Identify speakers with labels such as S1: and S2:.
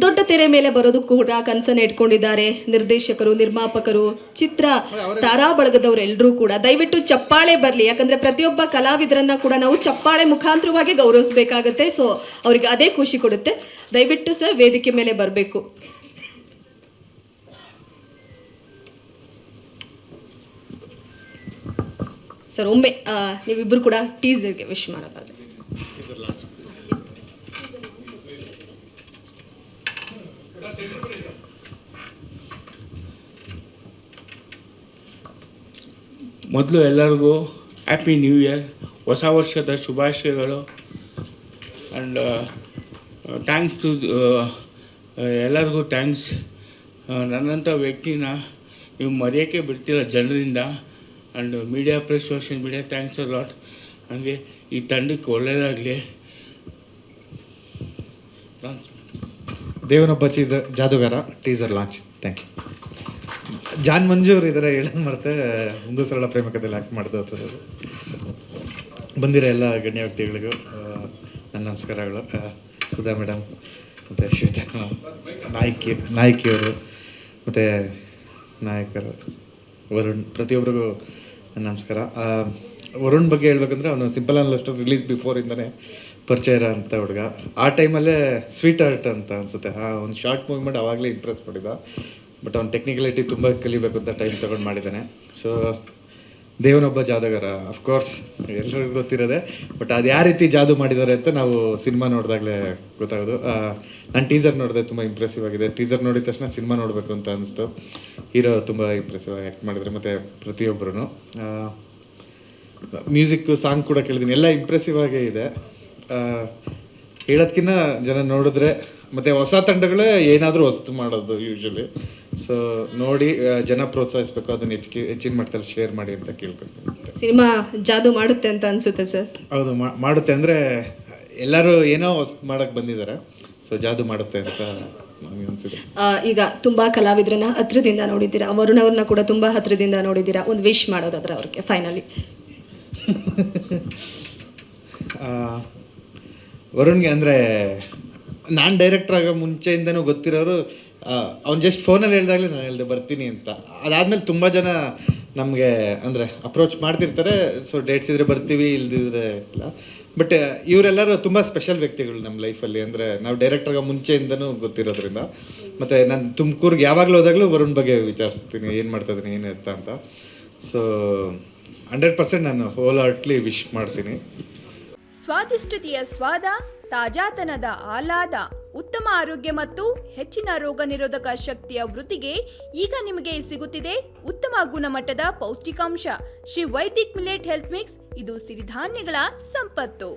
S1: ದೊಡ್ಡ ತೆರೆ ಮೇಲೆ ಬರೋದು ಕೂಡ ಕನಸನ್ನು ಇಟ್ಕೊಂಡಿದ್ದಾರೆ ನಿರ್ದೇಶಕರು, ನಿರ್ಮಾಪಕರು, ಚಿತ್ರ ತಾರಾ ಬಳಗದವರೆಲ್ಲರೂ ಕೂಡ. ದಯವಿಟ್ಟು ಚಪ್ಪಾಳೆ ಬರಲಿ, ಯಾಕಂದರೆ ಪ್ರತಿಯೊಬ್ಬ ಕಲಾವಿದರನ್ನ ಕೂಡ ನಾವು ಚಪ್ಪಾಳೆ ಮುಖಾಂತರವಾಗಿ ಗೌರವಿಸಬೇಕಾಗತ್ತೆ. ಸೊ ಅವರಿಗೆ ಅದೇ ಖುಷಿ ಕೊಡುತ್ತೆ. ದಯವಿಟ್ಟು ಸರ್ ವೇದಿಕೆ ಮೇಲೆ ಬರಬೇಕು. ಸರ್ ಒಮ್ಮೆ ನೀವಿಬ್ಬರು ಕೂಡ ಟೀಸರ್ಗೆ ವಿಶ್ ಮಾಡೋದಾದ್ರೆ.
S2: ಮೊದಲು ಎಲ್ಲರಿಗೂ ಹ್ಯಾಪಿ ನ್ಯೂ ಇಯರ್, ಹೊಸ ವರ್ಷದ ಶುಭಾಶಯಗಳು. ಆ್ಯಂಡ್ ಥ್ಯಾಂಕ್ಸ್ ಟು ಎಲ್ಲರಿಗೂ ಥ್ಯಾಂಕ್ಸ್. ನನ್ನಂಥ ವ್ಯಕ್ತಿನ ನೀವು ಮರೆಯೋಕ್ಕೆ ಬಿಡ್ತಿಲ್ಲ ಜನರಿಂದ. And media, press, social media, thanks a lot. ಹಾಗೆ ಈ ತಂಡಕ್ಕೆ ಒಳ್ಳೆಯದಾಗಲಿ.
S3: Devanobba Jadugara teaser launch. Thank you. ಜಾನ್ ಮಂಜೂರ್ ಇದ್ದಾರೆ, ಹೇಳೋದು ಮರೆತೆ. ಒಂದು ಸರಳ ಪ್ರೇಮಕದಲ್ಲಿ ಆ್ಯಕ್ಟ್ ಮಾಡಿದ್ರು. ಬಂದಿರೋ ಎಲ್ಲ ಗಣ್ಯ ವ್ಯಕ್ತಿಗಳಿಗೂ ನನ್ನ ನಮಸ್ಕಾರಗಳು. ಸುಧಾ ಮೇಡಮ್ ಮತ್ತು ಶ್ವೇತಾ ನಾಯಕಿಯವರು ಮತ್ತು ನಾಯಕರು ವರುಣ್, ಪ್ರತಿಯೊಬ್ಬರಿಗೂ ನನ್ನ ನಮಸ್ಕಾರ. ವರುಣ್ ಬಗ್ಗೆ ಹೇಳ್ಬೇಕಂದ್ರೆ ಅವನು simple and love story release ಬಿಫೋರಿಂದನೇ ಪರಿಚಯ ಇರೋ ಅಂಥ ಹುಡುಗ. ಆ ಟೈಮಲ್ಲೇ ಸ್ವೀಟ್ ಆರ್ಟ್ ಅಂತ ಅನಿಸುತ್ತೆ ಒಂದು ಶಾರ್ಟ್ ಮೂವಿ ಮಾಡಿ ಆವಾಗಲೇ ಇಂಪ್ರೆಸ್ ಮಾಡಿದ. ಬಟ್ ಅವ್ನು ಟೆಕ್ನಿಕಲಿಟಿ ತುಂಬ ಕಲಿಬೇಕು ಅಂತ ಟೈಮ್ ತೊಗೊಂಡು ಮಾಡಿದ್ದಾನೆ. ಸೊ ದೇವನೊಬ್ಬ ಜಾದೂಗಾರ ಅಫ್ಕೋರ್ಸ್ ಎಲ್ರಿಗೂ ಗೊತ್ತಿರೋದೆ. ಬಟ್ ಅದು ಯಾವ ರೀತಿ ಜಾದೂ ಮಾಡಿದ್ದಾರೆ ಅಂತ ನಾವು ಸಿನಿಮಾ ನೋಡಿದಾಗಲೇ ಗೊತ್ತಾಗೋದು. ನಾನು ಟೀಸರ್ ನೋಡಿದೆ, ತುಂಬ ಇಂಪ್ರೆಸಿವ್ ಆಗಿದೆ. ಟೀಸರ್ ನೋಡಿದ ತಕ್ಷಣ ಸಿನಿಮಾ ನೋಡಬೇಕು ಅಂತ ಅನಿಸ್ತು. ಹೀರೋ ತುಂಬ ಇಂಪ್ರೆಸಿವ್ ಆಗಿ ಆ್ಯಕ್ಟ್ ಮಾಡಿದ್ದಾರೆ. ಮತ್ತು ಪ್ರತಿಯೊಬ್ಬರೂ ಮ್ಯೂಸಿಕ್ಕು, ಸಾಂಗ್ ಕೂಡ ಕೇಳಿದ್ದೀನಿ, ಎಲ್ಲ ಇಂಪ್ರೆಸಿವ್ ಆಗೇ ಇದೆ. ಹೇಳೋದಕ್ಕಿಂತ ಜನ ನೋಡಿದ್ರೆ, ಮತ್ತು ಹೊಸ ತಂಡಗಳೇ ಏನಾದರೂ ಹೊಸ್ತು ಮಾಡೋದು ಯೂಶ್ವಲಿ. ಸೊ ನೋಡಿ ಜನ ಪ್ರೋತ್ಸಾಹಿಸಬೇಕು, ಅದನ್ನು ಹೆಚ್ಚಿನ ಮಟ್ಟದಲ್ಲಿ ಶೇರ್ ಮಾಡಿ ಅಂತ ಕೇಳ್ಕೊತೀನಿ.
S1: ಸಿನಿಮಾ ಜಾದೂ ಮಾಡುತ್ತೆ ಅಂತ ಅನಿಸುತ್ತೆ ಸರ್?
S3: ಹೌದು, ಮಾಡುತ್ತೆ. ಅಂದರೆ ಎಲ್ಲರೂ ಏನೋ ಹೊಸ್ತು ಮಾಡೋಕ್ಕೆ ಬಂದಿದ್ದಾರೆ. ಸೊ ಜಾದೂ ಮಾಡುತ್ತೆ ಅಂತ ನನಗೆ ಅನಿಸಿದೆ.
S1: ಈಗ ತುಂಬ ಕಲಾವಿದರನ್ನ ಹತ್ರದಿಂದ ನೋಡಿದ್ದೀರಾ, ವರುಣ್ ಅವ್ರನ್ನ ಕೂಡ ತುಂಬ ಹತ್ರದಿಂದ ನೋಡಿದ್ದೀರಾ. ಒಂದು ವಿಶ್ ಮಾಡೋದಾದ್ರೆ ಅವ್ರಿಗೆ ಫೈನಲಿ.
S3: ವರುಣ್ಗೆ ಅಂದರೆ ನಾನು ಡೈರೆಕ್ಟರ್ ಆಗೋ ಮುಂಚೆಯಿಂದನೂ ಗೊತ್ತಿರೋರು. ಅವ್ನು ಜಸ್ಟ್ ಫೋನಲ್ಲಿ ಹೇಳ್ದಾಗಲೇ ನಾನು ಹೇಳಿದೆ ಬರ್ತೀನಿ ಅಂತ. ಅದಾದಮೇಲೆ ತುಂಬ ಜನ ನಮಗೆ ಅಂದರೆ ಅಪ್ರೋಚ್ ಮಾಡ್ತಿರ್ತಾರೆ. ಸೊ ಡೇಟ್ಸ್ ಇದ್ದರೆ ಬರ್ತೀವಿ, ಇಲ್ದಿದ್ರೆ ಇಲ್ಲ. ಬಟ್ ಇವರೆಲ್ಲರೂ ತುಂಬ ಸ್ಪೆಷಲ್ ವ್ಯಕ್ತಿಗಳು ನಮ್ಮ ಲೈಫಲ್ಲಿ. ಅಂದರೆ ನಾವು ಡೈರೆಕ್ಟರ್ ಆಗೋ ಮುಂಚೆಯಿಂದನೂ ಗೊತ್ತಿರೋದ್ರಿಂದ. ಮತ್ತು ನಾನು ತುಮಕೂರಿಗೆ ಯಾವಾಗಲೂ ಹೋದಾಗಲೂ ವರುಣ್ ಬಗ್ಗೆ ವಿಚಾರಿಸ್ತೀನಿ, ಏನು ಮಾಡ್ತಾಯಿದ್ದೀನಿ, ಏನು ಎತ್ತ ಅಂತ. ಸೊ 100% ನಾನು ಹೋಲ್ ಹಾರ್ಟ್ಲಿ ವಿಶ್ ಮಾಡ್ತೀನಿ.
S4: ಸ್ವಾದಿಷ್ಟತೆಯ ಸ್ವಾದ, ತಾಜಾತನದ ಆಹ್ಲಾದ, ಉತ್ತಮ ಆರೋಗ್ಯ ಮತ್ತು ಹೆಚ್ಚಿನ ರೋಗ ನಿರೋಧಕ ಶಕ್ತಿಯ ವೃದ್ಧಿಗೆ ಈಗ ನಿಮಗೆ ಸಿಗುತ್ತಿದೆ ಉತ್ತಮ ಗುಣಮಟ್ಟದ ಪೌಷ್ಟಿಕಾಂಶ. Shri Vaidik millet health mix. ಇದು ಸಿರಿಧಾನ್ಯಗಳ ಸಂಪತ್ತು.